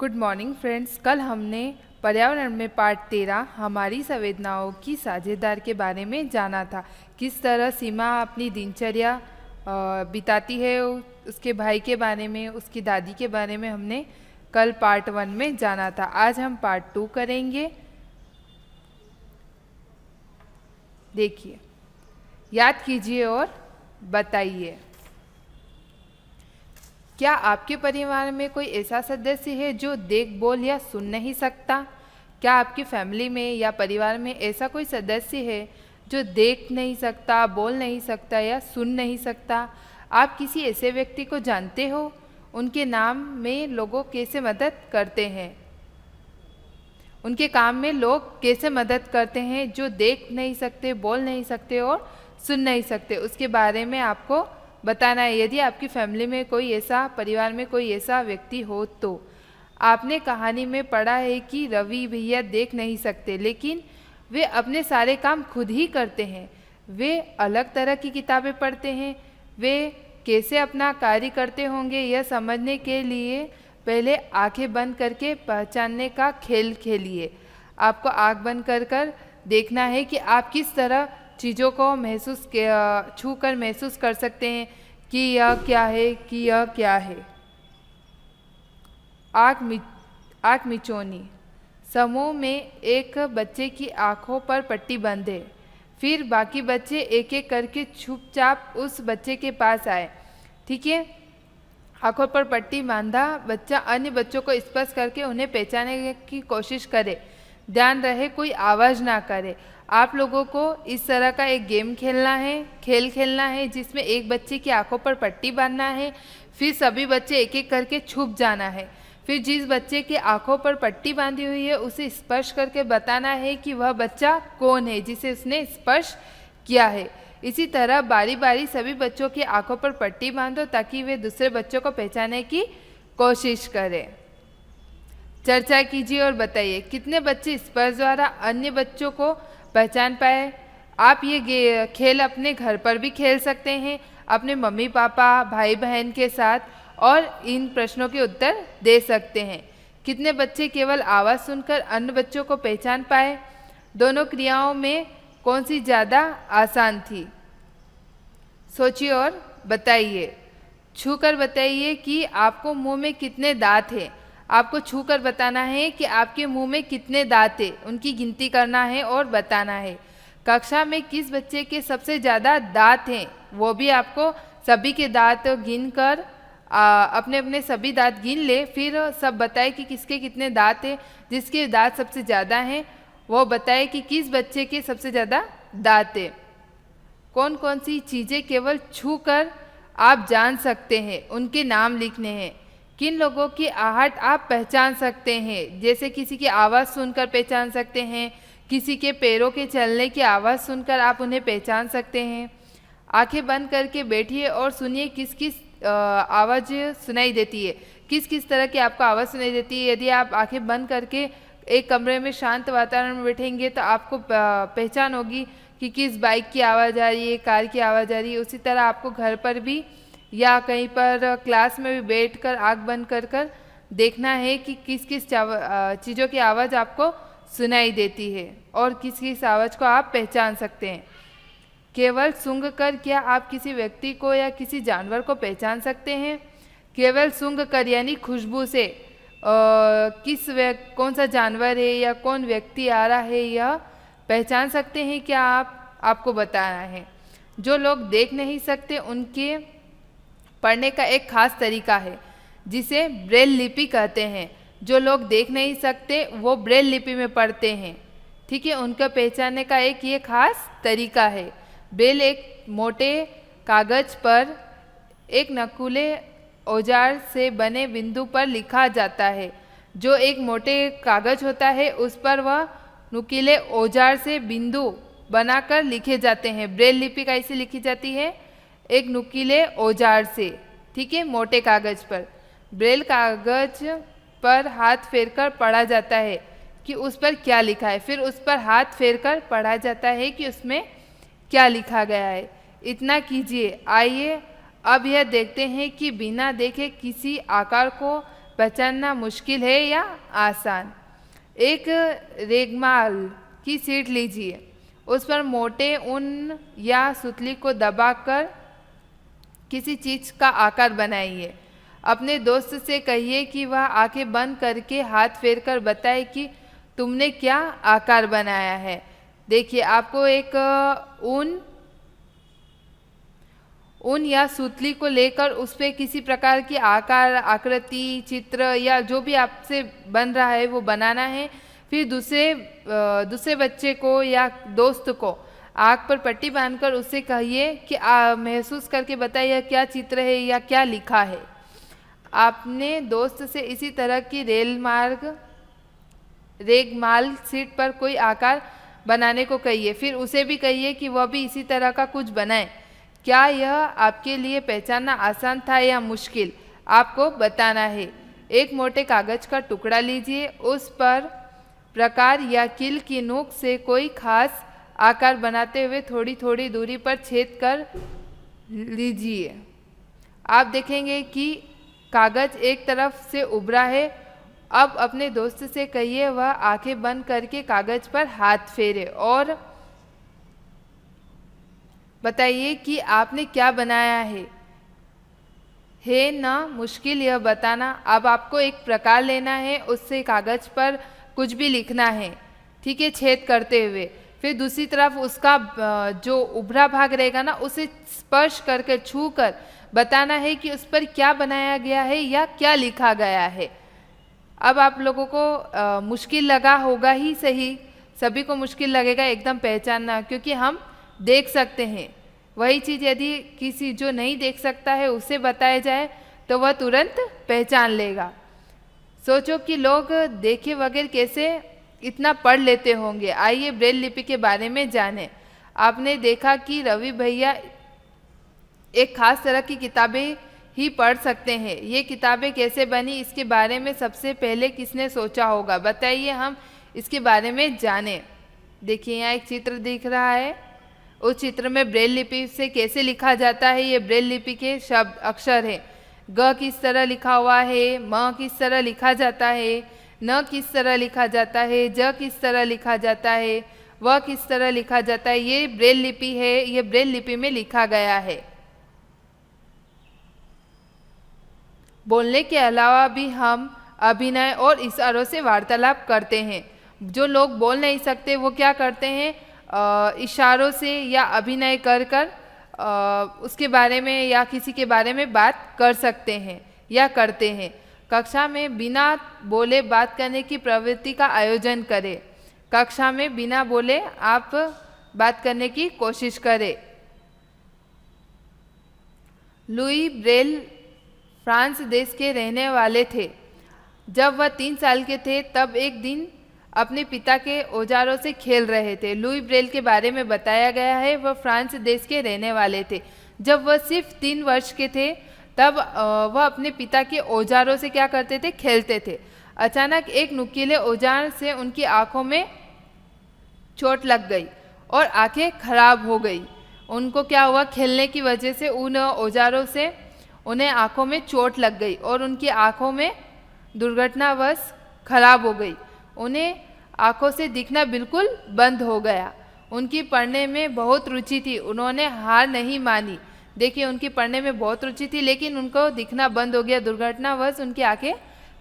Good morning friends. कल हमने पर्यावरण में पार्ट 13 हमारी संवेदनाओं की साझेदार के बारे में जाना था। किस तरह सीमा अपनी दिनचर्या बिताती है, उसके भाई के बारे में, उसकी दादी के बारे में हमने कल पार्ट 1 में जाना था। आज हम पार्ट 2 करेंगे। देखिए, याद कीजिए और बताइए। क्या आपके परिवार में कोई ऐसा सदस्य है जो देख, बोल या सुन नहीं सकता? क्या आपकी फैमिली में या परिवार में ऐसा कोई सदस्य है जो देख नहीं सकता, बोल नहीं सकता या सुन नहीं सकता? आप किसी ऐसे व्यक्ति को जानते हो? उनके नाम में लोगों कैसे मदद करते हैं? उनके काम में लोग कैसे मदद करते हैं जो देख नहीं सकते, बोल नहीं सकते और सुन नहीं सकते? उसके बारे में आपको बताना है। यदि आपकी फैमिली में कोई ऐसा, परिवार में कोई ऐसा व्यक्ति हो तो आपने कहानी में पढ़ा है कि रवि भैया देख नहीं सकते लेकिन वे अपने सारे काम खुद ही करते हैं। वे अलग तरह की किताबें पढ़ते हैं। वे कैसे अपना कार्य करते होंगे यह समझने के लिए पहले आंखें बंद करके पहचानने का खेल खेलिए। आपको आंख बंद कर देखना है कि आप किस तरह चीज़ों को छू कर महसूस कर सकते हैं कि यह क्या है, कि यह क्या है। आँख मिचौनी। समूह में एक बच्चे की आंखों पर पट्टी बंधे, फिर बाकी बच्चे एक एक करके चुपचाप उस बच्चे के पास आए। ठीक है, आंखों पर पट्टी बांधा बच्चा अन्य बच्चों को स्पर्श करके उन्हें पहचानने की कोशिश करे। ध्यान रहे कोई आवाज़ ना करे। आप लोगों को इस तरह का एक खेल खेलना है जिसमें एक बच्चे की आंखों पर पट्टी बांधना है, फिर सभी बच्चे एक एक करके छुप जाना है। फिर जिस बच्चे की आंखों पर पट्टी बांधी हुई है उसे स्पर्श करके बताना है कि वह बच्चा कौन है जिसे उसने स्पर्श किया है। इसी तरह बारी बारी सभी बच्चों की आंखों पर पट्टी बांधो ताकि वे दूसरे बच्चों को पहचानने की कोशिश करें। चर्चा कीजिए और बताइए कितने बच्चे स्पर्श द्वारा अन्य बच्चों को पहचान पाए। आप ये खेल अपने घर पर भी खेल सकते हैं, अपने मम्मी पापा, भाई बहन के साथ, और इन प्रश्नों के उत्तर दे सकते हैं। कितने बच्चे केवल आवाज़ सुनकर अन्य बच्चों को पहचान पाए? दोनों क्रियाओं में कौन सी ज़्यादा आसान थी? सोचिए और बताइए। छू कर बताइए कि आपको मुंह में कितने दांत हैं। आपको छू कर बताना है कि आपके मुंह में कितने दांत हैं, उनकी गिनती करना है और बताना है। कक्षा में किस बच्चे के सबसे ज़्यादा दांत हैं, वो भी आपको सभी के दांत गिन कर अपने अपने सभी दांत गिन ले, फिर सब बताए कि किसके कितने दांत हैं। जिसके दांत सबसे ज़्यादा हैं वो बताए कि किस बच्चे के सबसे ज़्यादा दांत हैं। कौन कौन सी चीज़ें केवल छू कर आप जान सकते हैं, उनके नाम लिखने हैं। किन लोगों की आहट आप पहचान सकते हैं, जैसे किसी की आवाज़ सुनकर पहचान सकते हैं, किसी के पैरों के चलने की आवाज़ सुनकर आप उन्हें पहचान सकते हैं। आंखें बंद करके बैठिए और सुनिए किस किस आवाज़ सुनाई देती है, किस किस तरह की आपको आवाज़ सुनाई देती है। यदि आप आंखें बंद करके एक कमरे में शांत वातावरण में बैठेंगे तो आपको पहचान होगी कि किस बाइक की आवाज़ आ रही है, कार की आवाज़ आ रही है। उसी तरह आपको घर पर भी या कहीं पर क्लास में भी बैठकर आँख बंद कर देखना है कि किस किस चीज़ों की आवाज़ आपको सुनाई देती है और किस किस आवाज़ को आप पहचान सकते हैं। केवल सूंघ कर क्या आप किसी व्यक्ति को या किसी जानवर को पहचान सकते हैं? केवल सूंघ कर यानी खुशबू से कौन सा जानवर है या कौन व्यक्ति आ रहा है यह पहचान सकते हैं क्या आपको बताना है। जो लोग देख नहीं सकते उनके पढ़ने का एक खास तरीका है जिसे ब्रेल लिपि कहते हैं। जो लोग देख नहीं सकते वो ब्रेल लिपि में पढ़ते हैं। ठीक है, उनका पहचानने का एक ये खास तरीका है। ब्रेल एक मोटे कागज पर एक नुकीले औजार से बने बिंदु पर लिखा जाता है। जो एक मोटे कागज होता है उस पर वह नुकीले औजार से बिंदु बनाकर लिखे जाते हैं। ब्रेल लिपि कैसे लिखी जाती है? एक नुकीले औजार से, ठीक है, मोटे कागज पर। ब्रेल कागज पर हाथ फेरकर पढ़ा जाता है कि उस पर क्या लिखा है, फिर उस पर हाथ फेरकर पढ़ा जाता है कि उसमें क्या लिखा गया है। इतना कीजिए। आइए अब यह देखते हैं कि बिना देखे किसी आकार को पहचानना मुश्किल है या आसान। एक रेगमाल की शीट लीजिए, उस पर मोटे ऊन या सुतली को दबाकर किसी चीज़ का आकार बनाइए। अपने दोस्त से कहिए कि वह आंखें बंद करके हाथ फेरकर बताए कि तुमने क्या आकार बनाया है। देखिए, आपको एक ऊन या सुतली को लेकर उस पर किसी प्रकार की आकार, आकृति, चित्र या जो भी आपसे बन रहा है वो बनाना है। फिर दूसरे बच्चे को या दोस्त को आँख पर पट्टी बांधकर उससे कहिए कि महसूस करके बताइए क्या चित्र है या क्या लिखा है। आपने दोस्त से इसी तरह की रेगमाल शीट पर कोई आकार बनाने को कहिए। फिर उसे भी कहिए कि वह भी इसी तरह का कुछ बनाए। क्या यह आपके लिए पहचानना आसान था या मुश्किल, आपको बताना है। एक मोटे कागज का टुकड़ा लीजिए, उस पर प्रकार या कील की नोक से कोई खास आकार बनाते हुए थोड़ी थोड़ी दूरी पर छेद कर लीजिए। आप देखेंगे कि कागज एक तरफ से उभरा है। अब अपने दोस्त से कहिए वह आंखें बंद करके कागज पर हाथ फेरे और बताइए कि आपने क्या बनाया है ना मुश्किल यह बताना। अब आपको एक प्रकार लेना है, उससे कागज पर कुछ भी लिखना है, ठीक है, छेद करते हुए। फिर दूसरी तरफ उसका जो उभरा भाग रहेगा ना, उसे स्पर्श करके छू कर बताना है कि उस पर क्या बनाया गया है या क्या लिखा गया है। अब आप लोगों को मुश्किल लगा होगा ही सही, सभी को मुश्किल लगेगा एकदम पहचानना, क्योंकि हम देख सकते हैं। वही चीज़ यदि किसी जो नहीं देख सकता है उसे बताया जाए तो वह तुरंत पहचान लेगा। सोचो कि लोग देखे बगैर कैसे इतना पढ़ लेते होंगे। आइए ब्रेल लिपि के बारे में जानें। आपने देखा कि रवि भैया एक खास तरह की किताबें ही पढ़ सकते हैं। ये किताबें कैसे बनी, इसके बारे में सबसे पहले किसने सोचा होगा, बताइए, हम इसके बारे में जानें। देखिए, यहाँ एक चित्र दिख रहा है। उस चित्र में ब्रेल लिपि से कैसे लिखा जाता है, ये ब्रेल लिपि के शब्द अक्षर है। ग किस तरह लिखा हुआ है, म किस तरह लिखा जाता है, न किस तरह लिखा जाता है, ज किस तरह लिखा जाता है, व किस तरह लिखा जाता है। ये ब्रेल लिपि है, ये ब्रेल लिपि में लिखा गया है। बोलने के अलावा भी हम अभिनय और इशारों से वार्तालाप करते हैं। जो लोग बोल नहीं सकते वो क्या करते हैं, इशारों से या अभिनय कर उसके बारे में या किसी के बारे में बात कर सकते हैं या करते हैं। कक्षा में बिना बोले बात करने की प्रवृत्ति का आयोजन करें। कक्षा में बिना बोले आप बात करने की कोशिश करें। लुई ब्रेल फ्रांस देश के रहने वाले थे। जब वह 3 साल के थे तब एक दिन अपने पिता के औजारों से खेल रहे थे। लुई ब्रेल के बारे में बताया गया है, वह फ्रांस देश के रहने वाले थे। जब वह सिर्फ 3 वर्ष के थे तब वह अपने पिता के औजारों से क्या करते थे, खेलते थे। अचानक एक नुकीले औजार से उनकी आंखों में चोट लग गई और आंखें खराब हो गई। उनको क्या हुआ, खेलने की वजह से उन औजारों से उन्हें आंखों में चोट लग गई और उनकी आंखों में दुर्घटनावश खराब हो गई। उन्हें आंखों से दिखना बिल्कुल बंद हो गया। उनकी पढ़ने में बहुत रुचि थी, उन्होंने हार नहीं मानी। देखिए, उनकी पढ़ने में बहुत रुचि थी लेकिन उनको दिखना बंद हो गया, दुर्घटनावश उनकी आंखें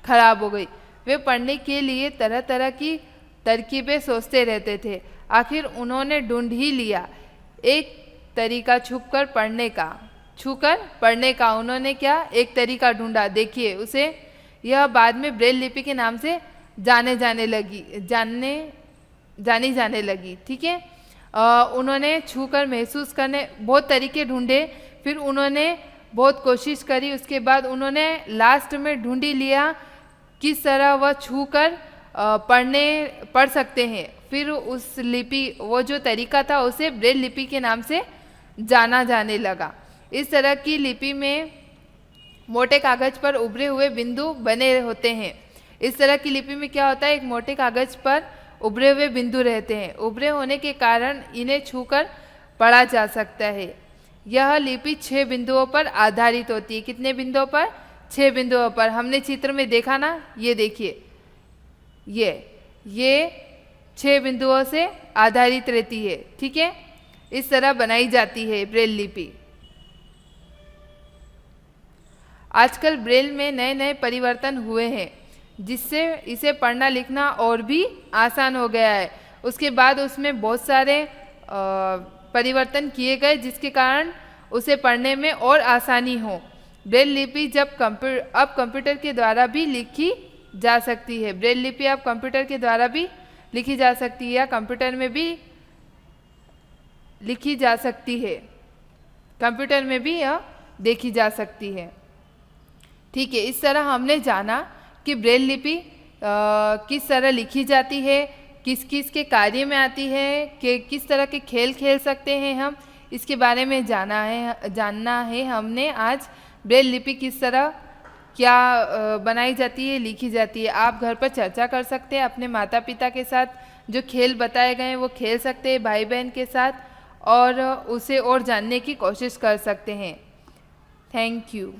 खराब हो गई। वे पढ़ने के लिए तरह तरह की तरकीबें सोचते रहते थे। आखिर उन्होंने ढूंढ ही लिया एक तरीका छुपकर पढ़ने का। उन्होंने क्या एक तरीका ढूंढा। देखिए, उसे यह बाद में ब्रेल लिपि के नाम से जानी जाने लगी। ठीक है, उन्होंने छूकर महसूस करने बहुत तरीके ढूंढे, फिर उन्होंने बहुत कोशिश करी। उसके बाद उन्होंने लास्ट में ढूंढ ही लिया किस तरह वह छूकर पढ़ सकते हैं। फिर उस लिपि, वो जो तरीका था, उसे ब्रेल लिपि के नाम से जाना जाने लगा। इस तरह की लिपि में मोटे कागज पर उभरे हुए बिंदु बने होते हैं। इस तरह की लिपि में क्या होता है, एक मोटे कागज पर उभरे हुए बिंदु रहते हैं। उभरे होने के कारण इन्हें छूकर पढ़ा जा सकता है। यह लिपि 6 बिंदुओं पर आधारित होती है। कितने बिंदुओं पर? 6 बिंदुओं पर। हमने चित्र में देखा ना, ये देखिए, ये 6 बिंदुओं से आधारित रहती है। ठीक है, इस तरह बनाई जाती है ब्रेल लिपि। आजकल ब्रेल में नए नए परिवर्तन हुए हैं, जिससे इसे पढ़ना लिखना और भी आसान हो गया है। उसके बाद उसमें बहुत सारे परिवर्तन किए गए, जिसके कारण उसे पढ़ने में और आसानी हो। ब्रेल लिपि अब कंप्यूटर के द्वारा भी लिखी जा सकती है। ब्रेल लिपि अब कंप्यूटर के द्वारा भी लिखी जा सकती है या कंप्यूटर में भी लिखी जा सकती है। कंप्यूटर में भी यह देखी जा सकती है। ठीक है, इस तरह हमने जाना कि ब्रेल लिपि किस तरह लिखी जाती है, किस किस के कार्य में आती है, कि किस तरह के खेल खेल सकते हैं हम, इसके बारे में जानना है हमने आज। ब्रेल लिपि किस तरह क्या बनाई जाती है, लिखी जाती है। आप घर पर चर्चा कर सकते हैं अपने माता पिता के साथ, जो खेल बताए गए हैं वो खेल सकते हैं भाई बहन के साथ, और उसे और जानने की कोशिश कर सकते हैं। Thank you.